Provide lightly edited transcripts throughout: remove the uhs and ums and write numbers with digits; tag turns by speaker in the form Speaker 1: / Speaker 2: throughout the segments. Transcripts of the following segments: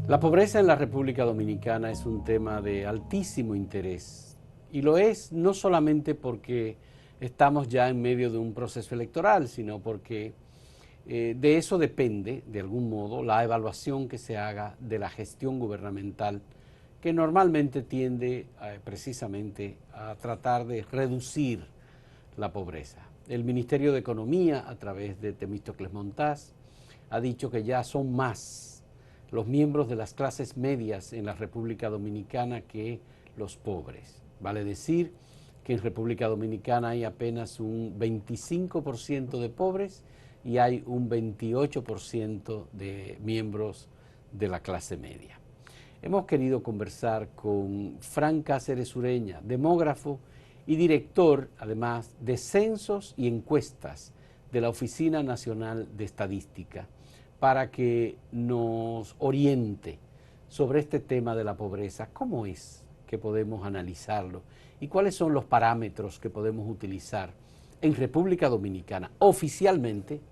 Speaker 1: La pobreza en la República Dominicana es un tema de altísimo interés y lo es no solamente porque estamos ya en medio de un proceso electoral, sino porque de eso depende, de algún modo, la evaluación que se haga de la gestión gubernamental, que normalmente tiende precisamente a tratar de reducir la pobreza. El Ministerio de Economía, a través de Temístocles Montaz, ha dicho que ya son más los miembros de las clases medias en la República Dominicana que los pobres. Vale decir que en República Dominicana hay apenas un 25% de pobres y hay un 28% de miembros de la clase media. Hemos querido conversar con Fran Cáceres Ureña, demógrafo y director, además, de censos y encuestas de la Oficina Nacional de Estadística, para que nos oriente sobre este tema de la pobreza. ¿Cómo es que podemos analizarlo? ¿Y cuáles son los parámetros que podemos utilizar en República Dominicana oficialmente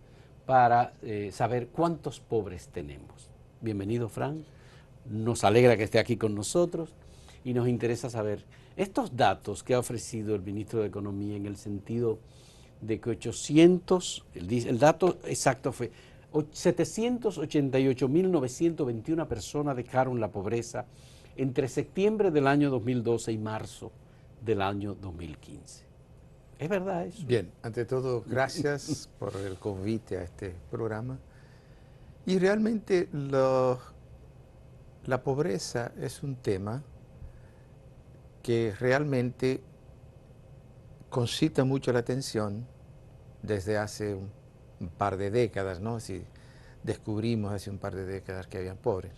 Speaker 1: para saber cuántos pobres tenemos? Bienvenido, Fran. Nos alegra que esté aquí con nosotros y nos interesa saber estos datos que ha ofrecido el ministro de Economía en el sentido de que 800, el dato exacto fue 788.921 personas dejaron la pobreza entre septiembre del año 2012 y marzo del año 2015. ¿Es verdad eso?
Speaker 2: Bien, ante todo, gracias por el convite a este programa. Y realmente la pobreza es un tema que realmente concita mucho la atención desde hace un par de décadas, ¿no? Si descubrimos hace un par de décadas que había pobres.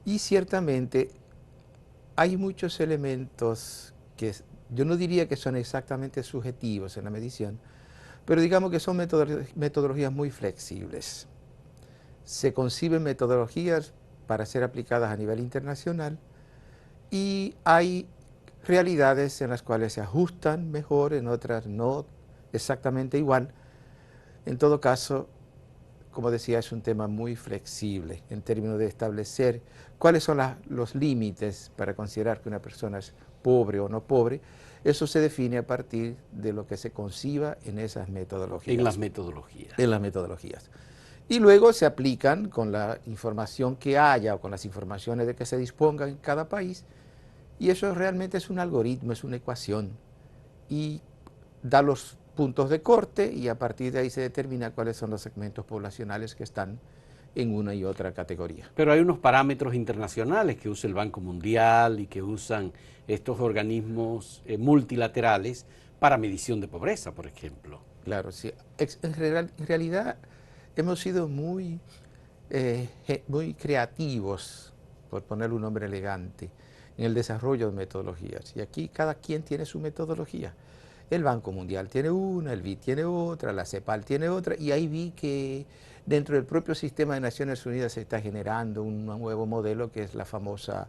Speaker 2: Y ciertamente hay muchos elementos que yo no diría que son exactamente subjetivos en la medición, pero digamos que son metodologías muy flexibles. Se conciben metodologías para ser aplicadas a nivel internacional y hay realidades en las cuales se ajustan mejor, en otras no exactamente igual. En todo caso, como decía, es un tema muy flexible en términos de establecer cuáles son los límites para considerar que una persona es pobre o no pobre. Eso se define a partir de lo que se conciba en esas metodologías.
Speaker 1: En las metodologías.
Speaker 2: En las metodologías. Y luego se aplican con la información que haya o con las informaciones de que se dispongan en cada país. Y eso realmente es un algoritmo, es una ecuación. Y da los puntos de corte y a partir de ahí se determina cuáles son los segmentos poblacionales que están en una y otra categoría.
Speaker 1: Pero hay unos parámetros internacionales que usa el Banco Mundial y que usan estos organismos multilaterales para medición de pobreza, por ejemplo.
Speaker 2: Claro, sí. En realidad hemos sido muy creativos, por ponerle un nombre elegante, en el desarrollo de metodologías. Y aquí cada quien tiene su metodología. El Banco Mundial tiene una, el BID tiene otra, la CEPAL tiene otra, y ahí vi que dentro del propio sistema de Naciones Unidas se está generando un nuevo modelo que es la famosa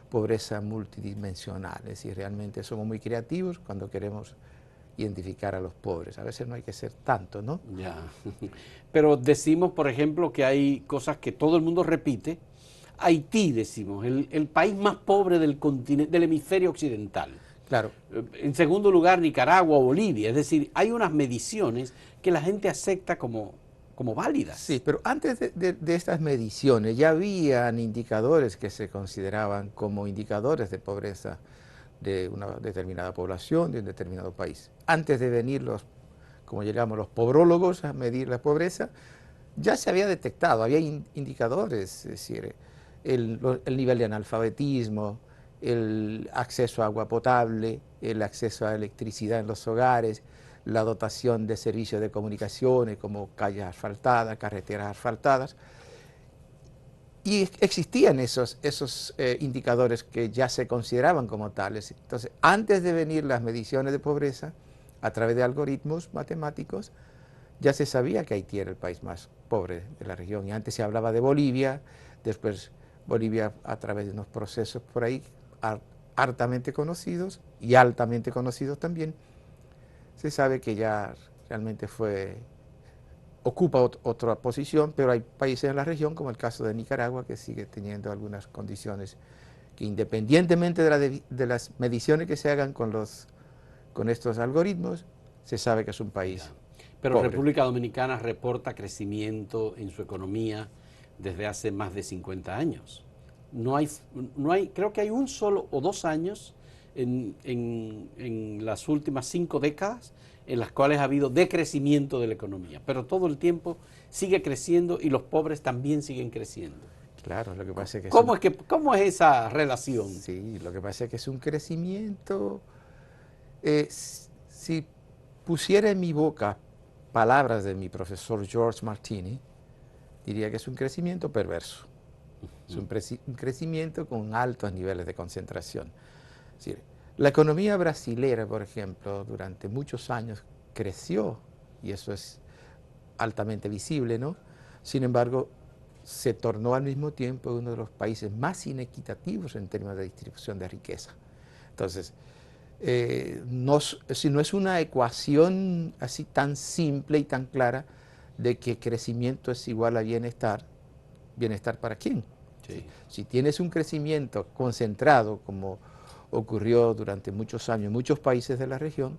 Speaker 2: pobreza multidimensional. Es decir, realmente somos muy creativos cuando queremos identificar a los pobres. A veces no hay que ser tanto, ¿no?
Speaker 1: Ya. Pero decimos, por ejemplo, que hay cosas que todo el mundo repite. Haití, decimos, el país más pobre del continente, del hemisferio occidental.
Speaker 2: Claro.
Speaker 1: En segundo lugar, Nicaragua o Bolivia. Es decir, hay unas mediciones que la gente acepta como válidas.
Speaker 2: Sí, pero antes de estas mediciones ya habían indicadores que se consideraban como indicadores de pobreza de una determinada población, de un determinado país. Antes de venir como llegamos los pobrólogos a medir la pobreza, ya se había detectado, había indicadores, es decir, el nivel de analfabetismo, el acceso a agua potable, el acceso a electricidad en los hogares, la dotación de servicios de comunicaciones como calles asfaltadas, carreteras asfaltadas. Y existían esos indicadores que ya se consideraban como tales. Entonces, antes de venir las mediciones de pobreza, a través de algoritmos matemáticos, ya se sabía que Haití era el país más pobre de la región. Y antes se hablaba de Bolivia, después Bolivia a través de unos procesos por ahí hartamente conocidos y altamente conocidos también, se sabe que ya realmente fue ocupa otra posición, pero hay países en la región, como el caso de Nicaragua, que sigue teniendo algunas condiciones que independientemente de las mediciones que se hagan con estos algoritmos, se sabe que es un país
Speaker 1: Ya. Pero
Speaker 2: pobre.
Speaker 1: República Dominicana reporta crecimiento en su economía desde hace más de 50 años. No hay, no hay, creo que hay un solo o 2 años en las últimas 5 décadas en las cuales ha habido decrecimiento de la economía, pero todo el tiempo sigue creciendo y los pobres también siguen creciendo.
Speaker 2: Claro, lo que pasa es que
Speaker 1: ¿Cómo es esa relación?
Speaker 2: sí, lo que pasa es que es un crecimiento. Si pusiera en mi boca palabras de mi profesor George Martini, diría que es un crecimiento perverso. Es un crecimiento con altos niveles de concentración. Es decir, la economía brasilera, por ejemplo, durante muchos años creció, y eso es altamente visible, ¿no? Sin embargo, se tornó al mismo tiempo uno de los países más inequitativos en términos de distribución de riqueza. Entonces, si no es una ecuación así tan simple y tan clara de que crecimiento es igual a bienestar, ¿bienestar para quién?
Speaker 1: Sí.
Speaker 2: Si tienes un crecimiento concentrado, como ocurrió durante muchos años en muchos países de la región,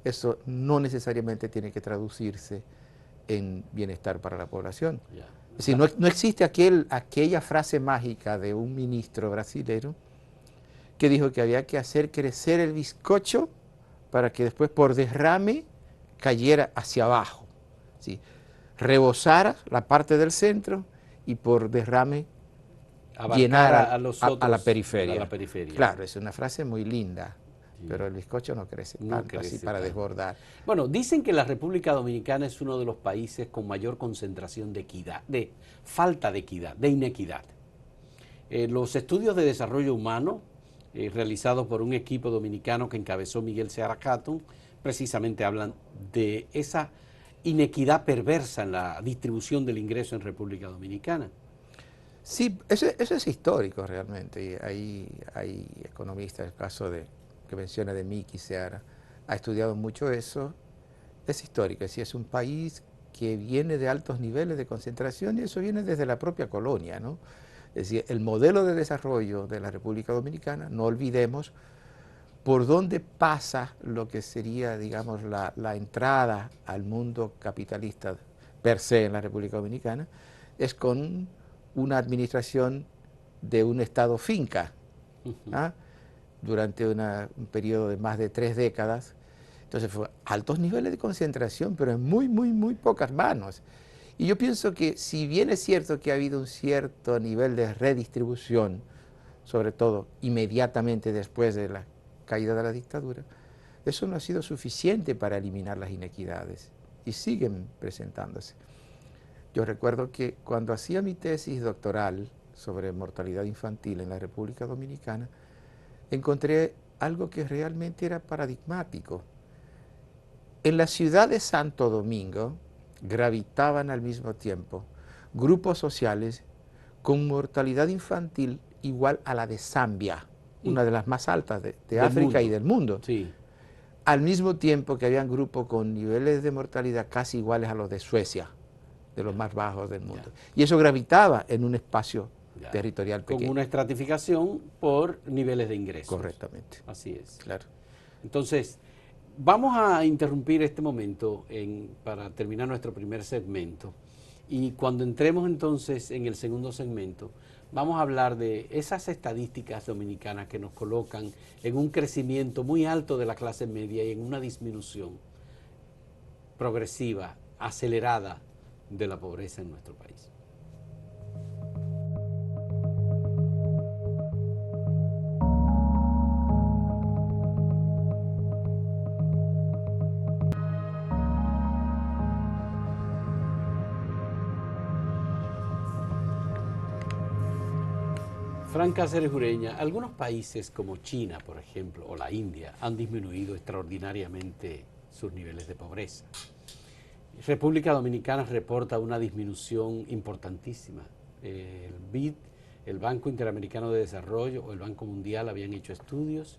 Speaker 2: eso no necesariamente tiene que traducirse en bienestar para la población.
Speaker 1: Ya.
Speaker 2: Es decir, no existe aquella frase mágica de un ministro brasilero que dijo que había que hacer crecer el bizcocho para que después por derrame cayera hacia abajo, ¿sí? Rebosara la parte del centro y por derrame
Speaker 1: Abarcar
Speaker 2: llenara
Speaker 1: a los
Speaker 2: a la
Speaker 1: otros, a
Speaker 2: periferia.
Speaker 1: la periferia.
Speaker 2: Claro, es una frase muy linda,
Speaker 1: Sí.
Speaker 2: pero el bizcocho no crece
Speaker 1: No
Speaker 2: tanto así
Speaker 1: crece
Speaker 2: para
Speaker 1: tanto.
Speaker 2: desbordar.
Speaker 1: Bueno, dicen que la República Dominicana es uno de los países con mayor concentración de equidad, de falta de equidad, de inequidad. Los estudios de desarrollo humano realizados por un equipo dominicano que encabezó Miguel Seara Catton precisamente hablan de esa inequidad perversa en la distribución del ingreso en República Dominicana.
Speaker 2: Sí, eso es histórico realmente. Y hay economistas, el caso que menciona de Miki Seara, ha estudiado mucho eso. Es histórico, es un país que viene de altos niveles de concentración y eso viene desde la propia colonia, ¿no? Es decir, el modelo de desarrollo de la República Dominicana, no olvidemos por dónde pasa lo que sería, digamos, la entrada al mundo capitalista per se en la República Dominicana, es con una administración de un Estado finca, ¿ah? Durante un periodo de más de 3 décadas. Entonces fue altos niveles de concentración, pero en muy pocas manos. Y yo pienso que si bien es cierto que ha habido un cierto nivel de redistribución, sobre todo inmediatamente después de la caída de la dictadura, eso no ha sido suficiente para eliminar las inequidades y siguen presentándose. Yo recuerdo que cuando hacía mi tesis doctoral sobre mortalidad infantil en la República Dominicana, encontré algo que realmente era paradigmático. En la ciudad de Santo Domingo gravitaban al mismo tiempo grupos sociales con mortalidad infantil igual a la de Zambia, una de las más altas de
Speaker 1: Del
Speaker 2: África y
Speaker 1: mundo.
Speaker 2: del mundo,
Speaker 1: Sí.
Speaker 2: al mismo tiempo que habían grupos con niveles de mortalidad casi iguales a los de Suecia, de los más bajos del mundo. Y eso gravitaba en un espacio territorial
Speaker 1: Con
Speaker 2: pequeño.
Speaker 1: una estratificación por niveles de ingresos.
Speaker 2: Correctamente.
Speaker 1: Así es.
Speaker 2: Claro.
Speaker 1: Entonces, vamos a interrumpir este momento para terminar nuestro primer segmento. Y cuando entremos entonces en el segundo segmento, vamos a hablar de esas estadísticas dominicanas que nos colocan en un crecimiento muy alto de la clase media y en una disminución progresiva, acelerada de la pobreza en nuestro país. Fran Cáceres Ureña, algunos países como China, por ejemplo, o la India, han disminuido extraordinariamente sus niveles de pobreza. República Dominicana reporta una disminución importantísima. El BID, el Banco Interamericano de Desarrollo o el Banco Mundial habían hecho estudios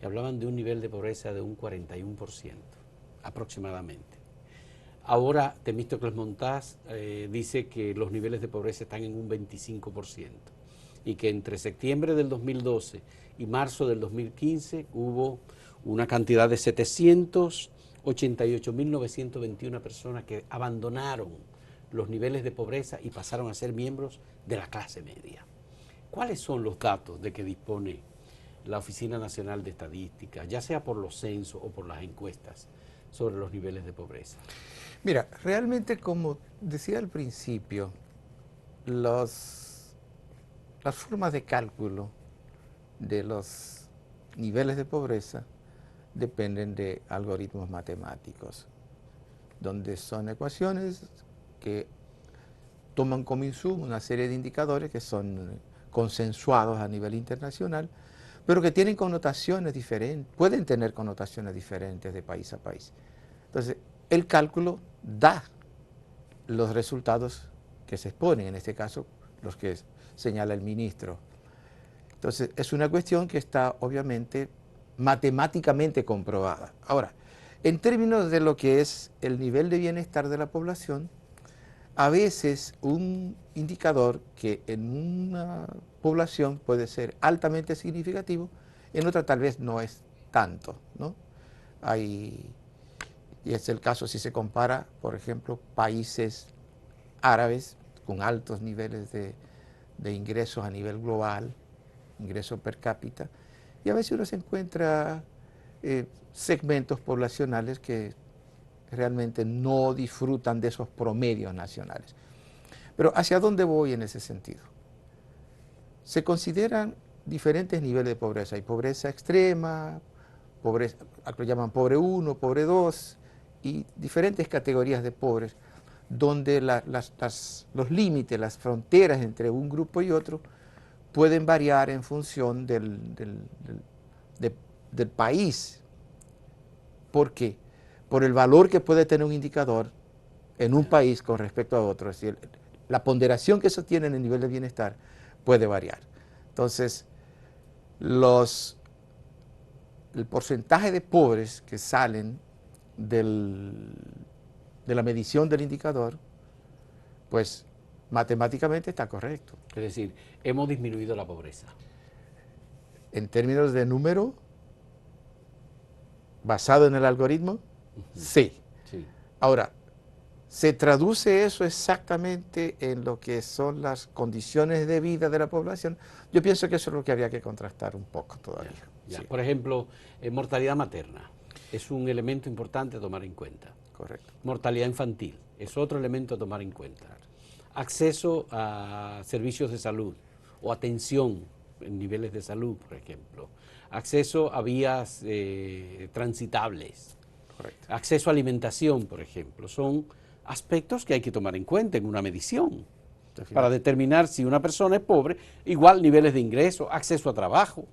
Speaker 1: y hablaban de un nivel de pobreza de un 41% aproximadamente. Ahora Temístocles Montaz dice que los niveles de pobreza están en un 25% y que entre septiembre del 2012 y marzo del 2015 hubo una cantidad de 788.921 personas que abandonaron los niveles de pobreza y pasaron a ser miembros de la clase media. ¿Cuáles son los datos de que dispone la Oficina Nacional de Estadística, ya sea por los censos o por las encuestas, sobre los niveles de pobreza?
Speaker 2: Mira, realmente, como decía al principio, las formas de cálculo de los niveles de pobreza dependen de algoritmos matemáticos, donde son ecuaciones que toman como insumo una serie de indicadores que son consensuados a nivel internacional, pero que tienen connotaciones diferentes, pueden tener connotaciones diferentes de país a país. Entonces, el cálculo da los resultados que se exponen, en este caso los que señala el ministro. Entonces, es una cuestión que está obviamente matemáticamente comprobada. Ahora, en términos de lo que es el nivel de bienestar de la población, a veces un indicador que en una población puede ser altamente significativo, en otra tal vez no es tanto, ¿no? Y es el caso si se compara, por ejemplo, países árabes con altos niveles de ingresos a nivel global, ingreso per cápita, y a veces uno se encuentra segmentos poblacionales que realmente no disfrutan de esos promedios nacionales. Pero ¿hacia dónde voy en ese sentido? Se consideran diferentes niveles de pobreza. Hay pobreza extrema, pobreza, lo llaman pobre 1, pobre 2, y diferentes categorías de pobres, donde los límites, las fronteras entre un grupo y otro pueden variar en función del país. ¿Por qué? Por el valor que puede tener un indicador en un país con respecto a otro. Es decir, la ponderación que eso tiene en el nivel de bienestar puede variar. Entonces, el porcentaje de pobres que salen de la medición del indicador, pues matemáticamente está correcto.
Speaker 1: Es decir, hemos disminuido la pobreza.
Speaker 2: En términos de número, basado en el algoritmo, sí.
Speaker 1: Sí.
Speaker 2: Ahora, ¿se traduce eso exactamente en lo que son las condiciones de vida de la población? Yo pienso que eso es lo que habría que contrastar un poco todavía.
Speaker 1: Ya.
Speaker 2: Sí.
Speaker 1: Por ejemplo, mortalidad materna es un elemento importante a tomar en cuenta.
Speaker 2: Correcto.
Speaker 1: Mortalidad infantil es otro elemento a tomar en cuenta. Acceso a servicios de salud o atención en niveles de salud, por ejemplo. Acceso a vías transitables.
Speaker 2: Correcto.
Speaker 1: Acceso a alimentación, por ejemplo. Son aspectos que hay que tomar en cuenta en una medición para determinar si una persona es pobre, igual niveles de ingreso, acceso a trabajo.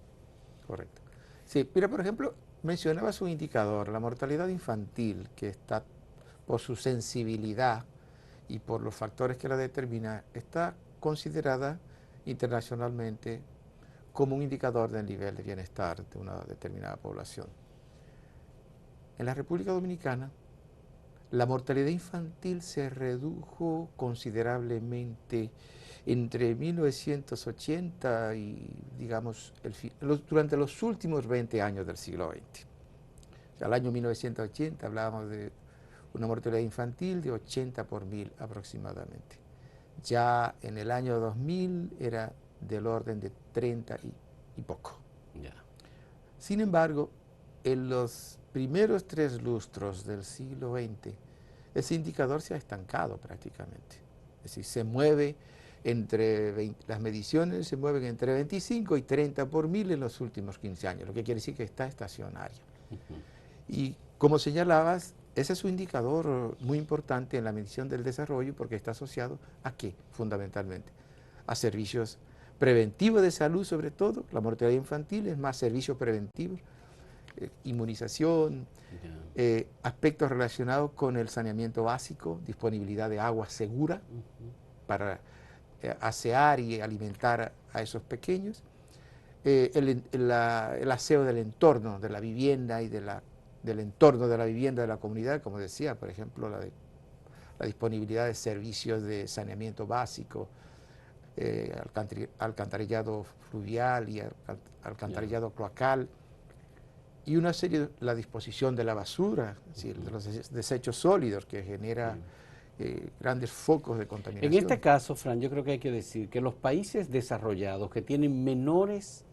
Speaker 2: Correcto. Sí, mira, por ejemplo, mencionabas un indicador, la mortalidad infantil, que está por su sensibilidad y por los factores que la determinan, está considerada internacionalmente como un indicador del nivel de bienestar de una determinada población. En la República Dominicana, la mortalidad infantil se redujo considerablemente entre 1980 y, digamos, durante los últimos 20 años del siglo XX. O sea, al año 1980 hablábamos de una mortalidad infantil de 80 por 1000 aproximadamente. Ya en el año 2000 era del orden de 30 y poco.
Speaker 1: Yeah.
Speaker 2: Sin embargo, en los primeros 3 lustros del siglo XX, ese indicador se ha estancado prácticamente. Es decir, se mueve las mediciones se mueven entre 25 y 30 por 1000 en los últimos 15 años, lo que quiere decir que está estacionario. Y como señalabas, ese es un indicador muy importante en la medición del desarrollo porque está asociado ¿a qué? Fundamentalmente a servicios preventivos de salud, sobre todo. La mortalidad infantil es más servicios preventivos, inmunización, aspectos relacionados con el saneamiento básico, disponibilidad de agua segura para asear y alimentar a esos pequeños, el aseo del entorno, de la vivienda y del entorno de la vivienda de la comunidad, como decía, por ejemplo, la de la disponibilidad de servicios de saneamiento básico, alcantarillado fluvial y alcantarillado cloacal, y una serie de la disposición de la basura, es decir, de los desechos sólidos que genera grandes focos de contaminación.
Speaker 1: En este caso, Fran, yo creo que hay que decir que los países desarrollados que tienen menores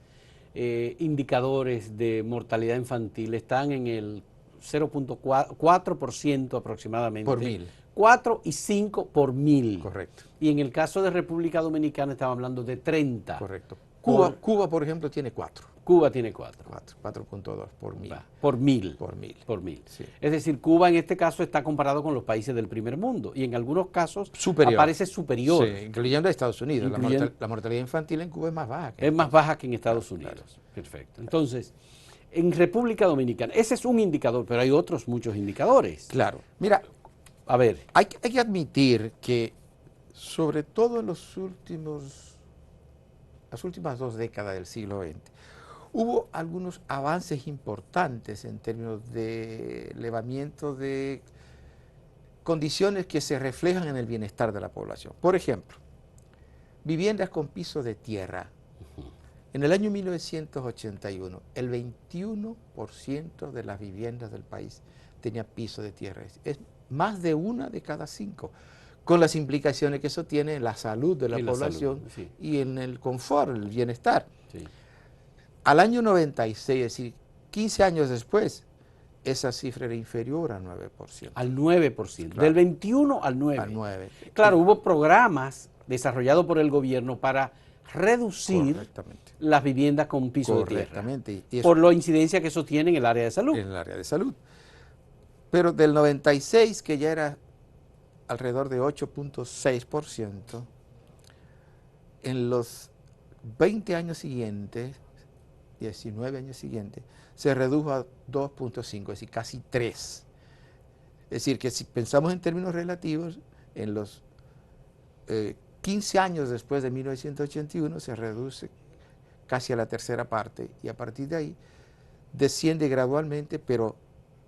Speaker 1: indicadores de mortalidad infantil están en el 0.4% aproximadamente.
Speaker 2: Por 1000.
Speaker 1: 4 y 5 por 1000.
Speaker 2: Correcto.
Speaker 1: Y en el caso de República Dominicana estamos hablando de 30.
Speaker 2: Correcto. Cuba, por ejemplo, tiene 4.
Speaker 1: Cuba tiene 4.
Speaker 2: 4.2 por 1000.
Speaker 1: Por 1000.
Speaker 2: Por 1000.
Speaker 1: Por 1000.
Speaker 2: Sí.
Speaker 1: Es decir, Cuba en este caso está comparado con los países del primer mundo y en algunos casos
Speaker 2: superior.
Speaker 1: Aparece superior.
Speaker 2: Sí, incluyendo a Estados Unidos.
Speaker 1: Incluyendo,
Speaker 2: la mortalidad infantil en Cuba es más baja.
Speaker 1: Es más baja que en Estados Unidos.
Speaker 2: Claro.
Speaker 1: Perfecto. Entonces, en República Dominicana, ese es un indicador, pero hay otros muchos indicadores.
Speaker 2: Claro. Mira,
Speaker 1: a ver.
Speaker 2: Hay que admitir que, sobre todo en las últimas 2 décadas del siglo XX, hubo algunos avances importantes en términos de elevamiento de condiciones que se reflejan en el bienestar de la población. Por ejemplo, viviendas con piso de tierra. En el año 1981, el 21% de las viviendas del país tenía piso de tierra. Es más de 1 de cada 5, con las implicaciones que eso tiene en la salud de la población
Speaker 1: sí.
Speaker 2: y en el confort, el bienestar.
Speaker 1: Sí.
Speaker 2: Al año 96, es decir, 15 años después, esa cifra era inferior al 9%.
Speaker 1: Al 9%, claro. Del 21 al 9%.
Speaker 2: Al 9%.
Speaker 1: Claro, hubo programas desarrollados por el gobierno para reducir las viviendas con piso de tierra.
Speaker 2: Correctamente.
Speaker 1: Por la incidencia que eso tiene en el área de salud.
Speaker 2: En el área de salud. Pero del 96, que ya era alrededor de 8.6%, en los 20 años siguientes, 19 años siguientes, se redujo a 2.5, es decir, casi 3. Es decir, que si pensamos en términos relativos, en los 15 años después de 1981 se reduce casi a la tercera parte y a partir de ahí desciende gradualmente, pero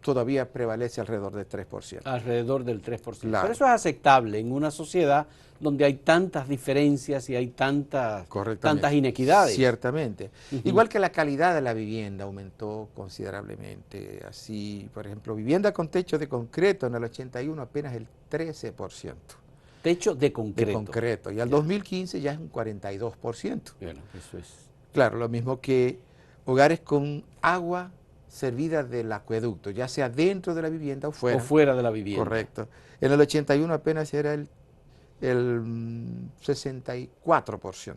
Speaker 2: todavía prevalece alrededor del 3%.
Speaker 1: Alrededor del 3%.
Speaker 2: Claro.
Speaker 1: Pero eso es aceptable en una sociedad donde hay tantas diferencias y hay tantas inequidades.
Speaker 2: Ciertamente. Igual que la calidad de la vivienda aumentó considerablemente. Así, por ejemplo, vivienda con techo de concreto en el 81 apenas el 13%.
Speaker 1: Techo de concreto.
Speaker 2: De concreto. Y al 2015 ya es un 42%.
Speaker 1: Bueno, eso es.
Speaker 2: Claro, lo mismo que hogares con agua servida del acueducto, ya sea dentro de la vivienda o fuera.
Speaker 1: O fuera de la vivienda.
Speaker 2: Correcto. En el 81 apenas era el 64%.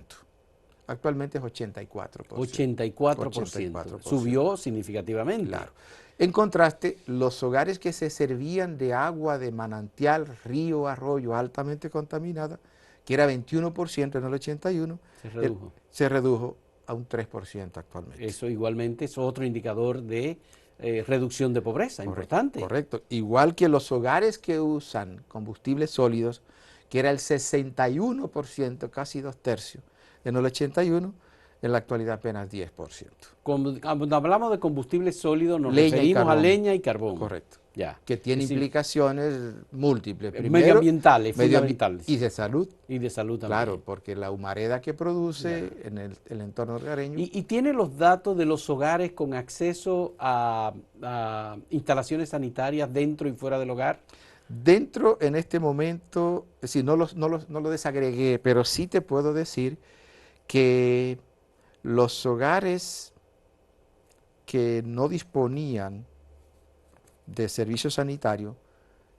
Speaker 2: Actualmente es 84%.
Speaker 1: 84%. Subió significativamente.
Speaker 2: Claro. En contraste, los hogares que se servían de agua de manantial, río, arroyo altamente contaminada, que era 21% en el 81, se redujo a un 3% actualmente.
Speaker 1: Eso igualmente es otro indicador de reducción de pobreza, importante.
Speaker 2: Correcto. Igual que los hogares que usan combustibles sólidos, que era el 61%, casi 2/3 en el 81, en la actualidad apenas 10%.
Speaker 1: Cuando hablamos de combustible sólido nos referimos a leña y carbón.
Speaker 2: Correcto.
Speaker 1: Ya.
Speaker 2: Que tiene implicaciones múltiples. Primero,
Speaker 1: medioambientales, fundamentales.
Speaker 2: Y de salud.
Speaker 1: Y de salud también.
Speaker 2: Claro, porque la humareda que produce en el entorno hogareño.
Speaker 1: ¿Y tiene los datos de los hogares con acceso a instalaciones sanitarias dentro y fuera del hogar?
Speaker 2: Dentro, en este momento, es decir, no lo desagregué, pero sí te puedo decir que los hogares que no disponían de servicio sanitario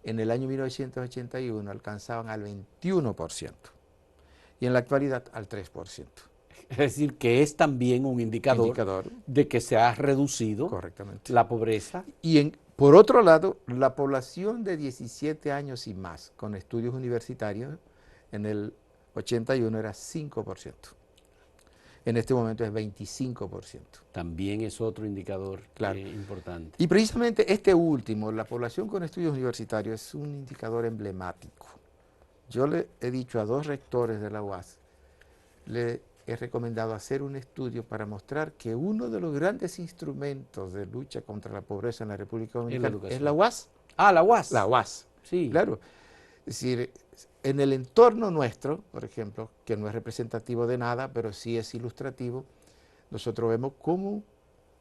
Speaker 2: en el año 1981 alcanzaban al 21% y en la actualidad al 3%.
Speaker 1: Es decir, que es también un indicador de que se ha reducido la pobreza.
Speaker 2: Y por otro lado, la población de 17 años y más con estudios universitarios en el 81 era 5%. En este momento es 25%.
Speaker 1: También es otro indicador importante.
Speaker 2: Y precisamente este último, la población con estudios universitarios, es un indicador emblemático. Yo le he dicho a 2 rectores de la UAS, le he recomendado hacer un estudio para mostrar que uno de los grandes instrumentos de lucha contra la pobreza en la República Dominicana es la UAS.
Speaker 1: Ah, la UAS.
Speaker 2: La UAS.
Speaker 1: Sí.
Speaker 2: Claro. Es decir, en el entorno nuestro, por ejemplo, que no es representativo de nada, pero sí es ilustrativo, nosotros vemos cómo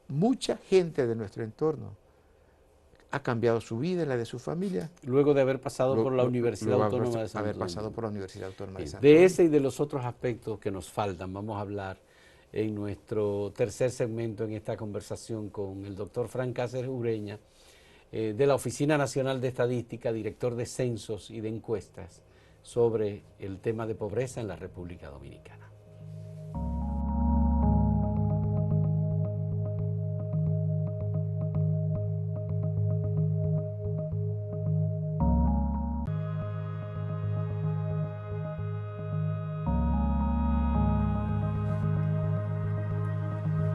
Speaker 2: mucha gente de nuestro entorno ha cambiado su vida y la de su familia,
Speaker 1: Luego de haber pasado por la Universidad
Speaker 2: luego
Speaker 1: Autónoma de
Speaker 2: haber
Speaker 1: Santo
Speaker 2: pasado
Speaker 1: Domingo.
Speaker 2: por la Universidad Autónoma de
Speaker 1: Bien,
Speaker 2: Santo
Speaker 1: de
Speaker 2: Domingo.
Speaker 1: ese y de los otros aspectos que nos faltan, vamos a hablar en nuestro tercer segmento en esta conversación con el doctor Frank Cáceres Ureña, de la Oficina Nacional de Estadística, director de censos y de encuestas, sobre el tema de pobreza en la República Dominicana.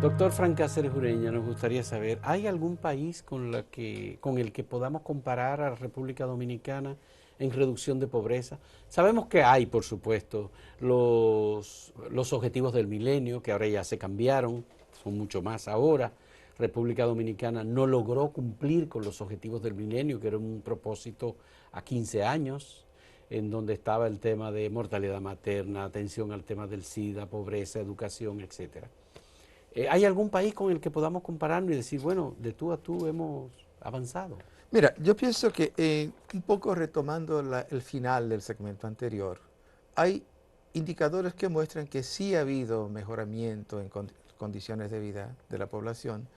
Speaker 1: Doctor Frank Cáceres Ureña, nos gustaría saber, ¿hay algún país con el que podamos comparar a la República Dominicana en reducción de pobreza? Sabemos que hay, por supuesto, los objetivos del milenio, que ahora ya se cambiaron, son mucho más ahora. República Dominicana no logró cumplir con los objetivos del milenio, que era un propósito a 15 años, en donde estaba el tema de mortalidad materna, atención al tema del SIDA, pobreza, educación, etcétera. ¿Hay algún país con el que podamos compararnos y decir, bueno, de tú a tú hemos avanzado?
Speaker 2: Mira, yo pienso que un poco retomando el final del segmento anterior, hay indicadores que muestran que sí ha habido mejoramiento en condiciones de vida de la población,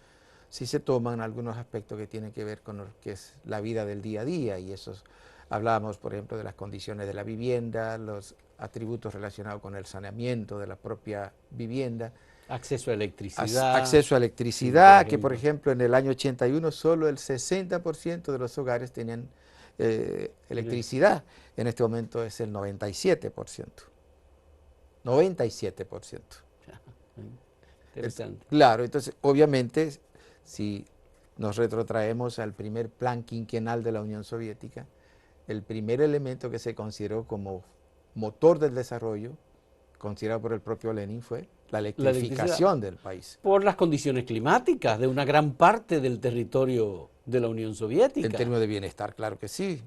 Speaker 2: si se toman algunos aspectos que tienen que ver con lo que es la vida del día a día, y esos hablamos, por ejemplo, de las condiciones de la vivienda, los atributos relacionados con el saneamiento de la propia vivienda,
Speaker 1: Acceso a electricidad,
Speaker 2: acceso a
Speaker 1: sí, por
Speaker 2: electricidad, que por
Speaker 1: ejemplo.
Speaker 2: ejemplo en el año 81 solo el 60% de los hogares tenían electricidad, en este momento es el 97%. 97%.
Speaker 1: Interesante.
Speaker 2: Claro, entonces obviamente si nos retrotraemos al primer plan quinquenal de la Unión Soviética, el primer elemento que se consideró como motor del desarrollo, considerado por el propio Lenin, fue la
Speaker 1: La electricidad,
Speaker 2: electrificación del país.
Speaker 1: por las condiciones climáticas de una gran parte del territorio de la Unión
Speaker 2: En
Speaker 1: Soviética.
Speaker 2: términos de bienestar, claro que sí.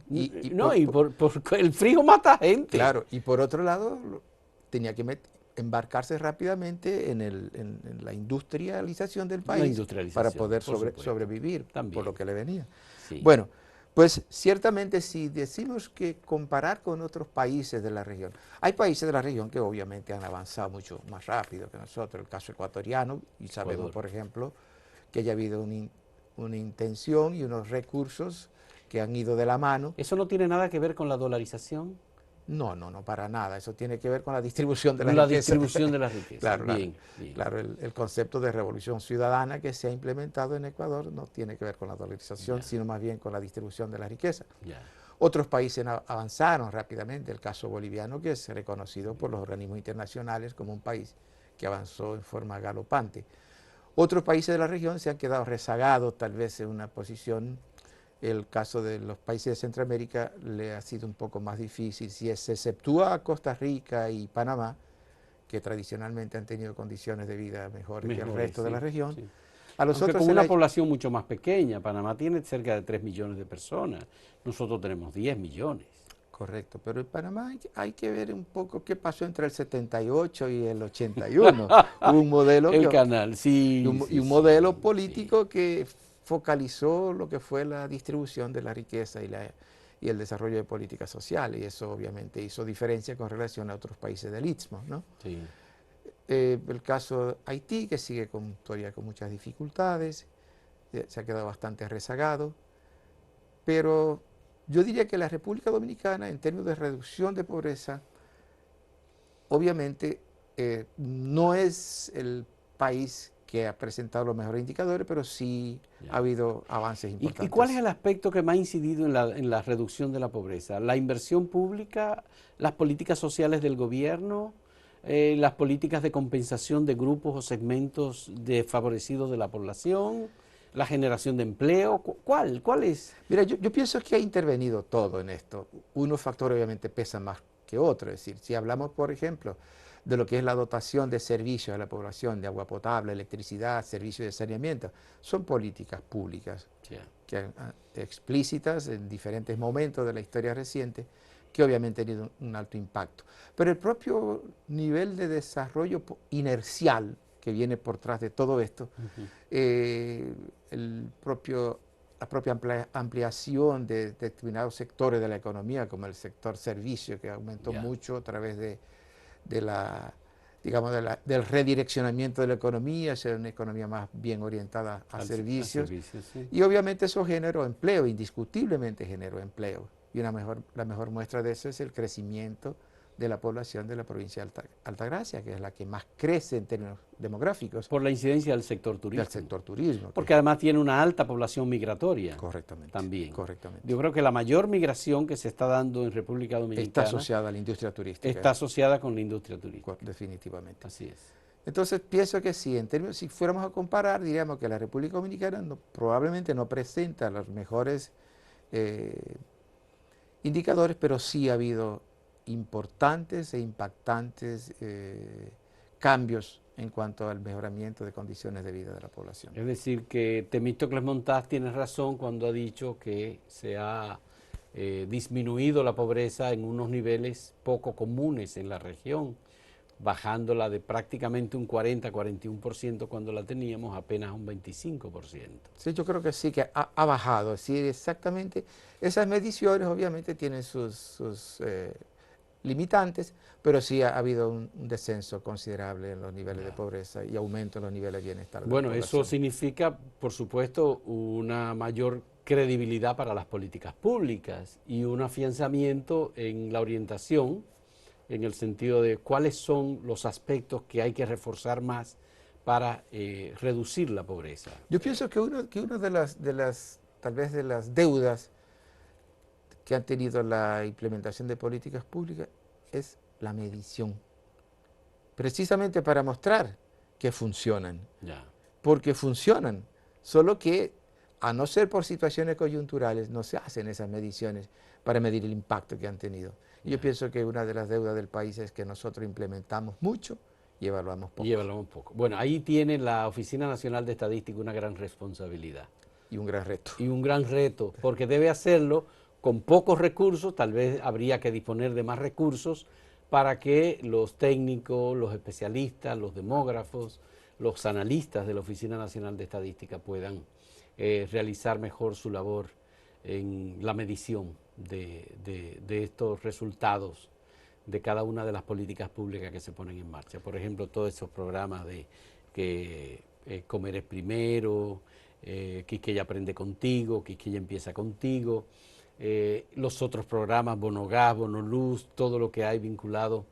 Speaker 1: No, y por el frío mata gente.
Speaker 2: Claro, y por otro lado, tenía que embarcarse rápidamente en la industrialización del
Speaker 1: La
Speaker 2: país para
Speaker 1: industrialización,
Speaker 2: poder
Speaker 1: por supuesto.
Speaker 2: sobrevivir
Speaker 1: También.
Speaker 2: por lo que le venía.
Speaker 1: Sí.
Speaker 2: Bueno, pues ciertamente si decimos que comparar con otros países de la región, hay países de la región que obviamente han avanzado mucho más rápido que nosotros, el caso ecuatoriano, y sabemos,
Speaker 1: Ecuador.
Speaker 2: por ejemplo, que ya ha habido una intención y unos recursos que han ido de la mano.
Speaker 1: ¿Eso no tiene nada que ver con la dolarización?
Speaker 2: No, para nada. Eso tiene que ver con la distribución de la
Speaker 1: La
Speaker 2: riqueza.
Speaker 1: distribución de la riqueza.
Speaker 2: Claro,
Speaker 1: Bien, bien.
Speaker 2: claro, el concepto de revolución ciudadana que se ha implementado en Ecuador no tiene que ver con la dolarización, sino más bien con la distribución de la riqueza.
Speaker 1: Ya.
Speaker 2: Otros países avanzaron rápidamente, el caso boliviano, que es reconocido por los organismos internacionales como un país que avanzó en forma galopante. Otros países de la región se han quedado rezagados, tal vez en una posición. El caso de los países de Centroamérica le ha sido un poco más difícil. Si se exceptúa a Costa Rica y Panamá, que tradicionalmente han tenido condiciones de vida mejores que el resto de la región,
Speaker 1: sí.
Speaker 2: a los
Speaker 1: Aunque
Speaker 2: otros
Speaker 1: con una población mucho más pequeña. Panamá tiene cerca de 3 millones de personas. Nosotros tenemos 10 millones.
Speaker 2: Correcto, pero en Panamá hay que ver un poco qué pasó entre el 78 y el 81. Hubo un modelo
Speaker 1: El canal, sí,
Speaker 2: y un modelo político que focalizó lo que fue la distribución de la riqueza y el desarrollo de políticas sociales, y eso obviamente hizo diferencia con relación a otros países del Istmo, ¿no?
Speaker 1: Sí.
Speaker 2: El caso de Haití, que sigue todavía con muchas dificultades, se ha quedado bastante rezagado, pero yo diría que la República Dominicana, en términos de reducción de pobreza, obviamente no es el país que ha presentado los mejores indicadores, pero sí ha habido avances importantes.
Speaker 1: ¿Y cuál es el aspecto que más ha incidido en la reducción de la pobreza? ¿La inversión pública, las políticas sociales del gobierno, las políticas de compensación de grupos o segmentos desfavorecidos de la población, la generación de empleo? ¿Cuál es?
Speaker 2: Mira, yo pienso que ha intervenido todo en esto. Unos factores obviamente pesan más que otros. Es decir, si hablamos, por ejemplo, de lo que es la dotación de servicios a la población, de agua potable, electricidad, servicios de saneamiento, son políticas públicas que explícitas en diferentes momentos de la historia reciente, que obviamente ha tenido un alto impacto. Pero el propio nivel de desarrollo inercial que viene por detrás de todo esto, la propia ampliación de determinados sectores de la economía, como el sector servicio, que aumentó mucho a través de la, digamos, del redireccionamiento de la economía hacia una economía más bien orientada a servicios.
Speaker 1: Sí.
Speaker 2: Y obviamente eso generó empleo, indiscutiblemente generó empleo. Y la mejor muestra de eso es el crecimiento de la población de la provincia de Altagracia, que es la que más crece en términos demográficos.
Speaker 1: Por la incidencia del sector turismo.
Speaker 2: Del sector turismo.
Speaker 1: Porque además tiene una alta población migratoria.
Speaker 2: Correctamente.
Speaker 1: También.
Speaker 2: Correctamente.
Speaker 1: Yo creo que la mayor migración que se está dando en República Dominicana
Speaker 2: está asociada a la industria turística.
Speaker 1: Está asociada con la industria turística.
Speaker 2: Definitivamente.
Speaker 1: Así es.
Speaker 2: Entonces pienso que sí, si fuéramos a comparar, diríamos que la República Dominicana probablemente no presenta los mejores indicadores, pero sí ha habido importantes e impactantes cambios en cuanto al mejoramiento de condiciones de vida de la población.
Speaker 1: Es decir, que Temístocles Montaz tiene razón cuando ha dicho que se ha disminuido la pobreza en unos niveles poco comunes en la región, bajándola de prácticamente un 40-41% cuando la teníamos apenas un 25%.
Speaker 2: Sí, yo creo que sí, que ha bajado. Sí, exactamente. Esas mediciones obviamente tienen sus limitantes, pero sí ha habido un descenso considerable en los niveles de pobreza y aumento en los niveles de bienestar de la población.
Speaker 1: Eso significa, por supuesto, una mayor credibilidad para las políticas públicas y un afianzamiento en la orientación, en el sentido de cuáles son los aspectos que hay que reforzar más para reducir la pobreza.
Speaker 2: Yo pienso que una tal vez de las deudas que han tenido la implementación de políticas públicas es la medición, precisamente para mostrar que funcionan, porque funcionan, solo que a no ser por situaciones coyunturales no se hacen esas mediciones para medir el impacto que han tenido. Y yo pienso que una de las deudas del país es que nosotros implementamos mucho y evaluamos poco.
Speaker 1: Bueno, ahí tiene la Oficina Nacional de Estadística una gran responsabilidad.
Speaker 2: Y un gran reto.
Speaker 1: Y un gran reto, porque debe hacerlo con pocos recursos, tal vez habría que disponer de más recursos para que los técnicos, los especialistas, los demógrafos, los analistas de la Oficina Nacional de Estadística puedan realizar mejor su labor en la medición de estos resultados de cada una de las políticas públicas que se ponen en marcha. Por ejemplo, todos esos programas de que Comer es Primero, Quisqueya Aprende Contigo, Quisqueya Empieza Contigo, los otros programas, Bono Gas, Bono Luz, todo lo que hay vinculado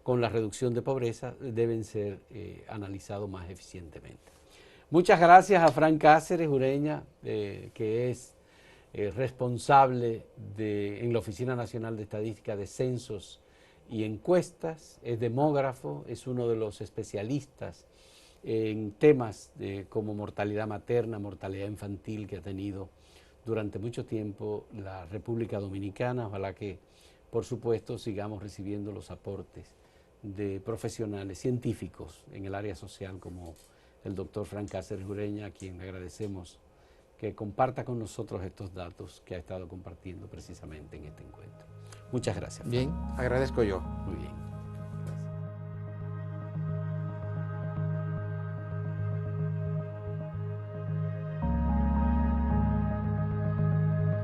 Speaker 1: con la reducción de pobreza deben ser analizados más eficientemente. Muchas gracias a Fran Cáceres Ureña, que es responsable en la Oficina Nacional de Estadística de Censos y Encuestas, es demógrafo, es uno de los especialistas en temas como mortalidad materna, mortalidad infantil que ha tenido durante mucho tiempo la República Dominicana. Ojalá que, por supuesto, sigamos recibiendo los aportes de profesionales científicos en el área social como el doctor Fran Cáceres Ureña, a quien agradecemos que comparta con nosotros estos datos que ha estado compartiendo precisamente en este encuentro. Muchas gracias.
Speaker 2: Bien, agradezco yo.
Speaker 1: Muy bien.